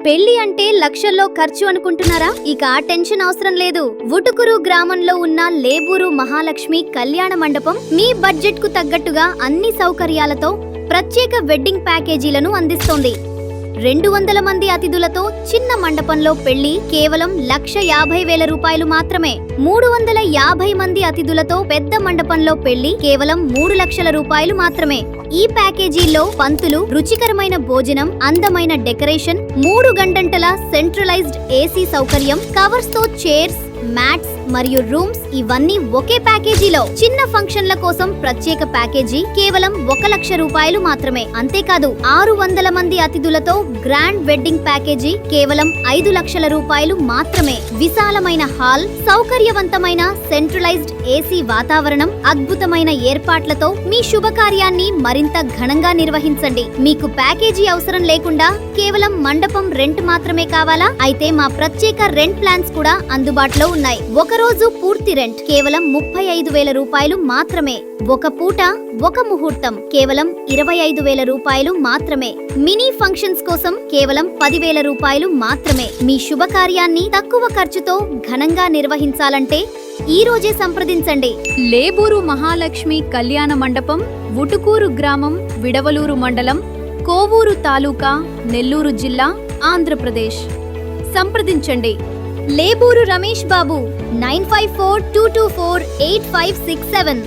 పెళ్లి అంటే లక్షల్లో ఖర్చు అనుకుంటున్నారా? ఇక ఆ టెన్షన్ అవసరం లేదు. వుటుకురు గ్రామంలో ఉన్న లేబూరు మహాలక్ష్మి కళ్యాణ మండపం మీ బడ్జెట్ కు తగ్గట్టుగా అన్ని సౌకర్యాలతో ప్రత్యేక వెడ్డింగ్ ప్యాకేజీలను అందిస్తోంది. 200 మంది అతిథులతో చిన్న మండపంలో పెళ్లి కేవలం 1,50,000 రూపాయలు మాత్రమే. 350 మంది అతిథులతో పెద్ద మండపంలో పెళ్లి కేవలం 3 లక్షల రూపాయలు మాత్రమే. ఈ ప్యాకేజీల్లో పంతులు, రుచికరమైన భోజనం, అందమైన డెకరేషన్, 3 గంటల సెంట్రలైజ్డ్ ఏసీ సౌకర్యం, కవర్స్ తో చైర్స్, మ్యాట్స్ మరియు రూమ్స్ ఇవన్నీ ఒకే ప్యాకేజీలో. చిన్న ఫంక్షన్ల కోసం ప్రత్యేక ప్యాకేజీ కేవలం 1 లక్ష రూపాయలు మాత్రమే. అంతేకాదు 600 మంది అతిథులతో గ్రాండ్ వెడ్డింగ్ ప్యాకేజీ కేవలం 5 లక్షల రూపాయలు మాత్రమే. విశాలమైన హాల్, సౌకర్యవంతమైన సెంట్రలైజ్డ్ ఏసీ వాతావరణం, అద్భుతమైన ఏర్పాట్లతో మీ శుభకార్యాన్ని మరింత ఘనంగా నిర్వహించండి. మీకు ప్యాకేజీ అవసరం లేకుండా కేవలం మండపం రెంట్ మాత్రమే కావాలా? అయితే మా ప్రత్యేక రెంట్ ప్లాన్స్ కూడా అందుబాటులో ఉన్నాయి. ఒక రోజు పూర్తి రెంట్ కేవలం 35,000 రూపాయలు మాత్రమే. ఒక పూట ఒక ముహూర్తం కేవలం 25,000 రూపాయలు మాత్రమే. మినీ ఫంక్షన్స్ కోసం కేవలం 10,000 రూపాయలు మాత్రమే. మీ శుభకార్యాన్ని తక్కువ ఖర్చుతో ఘనంగా నిర్వహించాలంటే ఈ రోజే సంప్రదించండి. లేబూరు మహాలక్ష్మి కళ్యాణ మండపం, వుటుకూరు గ్రామం, విడవలూరు మండలం, కోవూరు తాలూకా, నెల్లూరు జిల్లా, ఆంధ్రప్రదేశ్. సంప్రదించండి. లేబూరు రమేష్ బాబు 9542248567.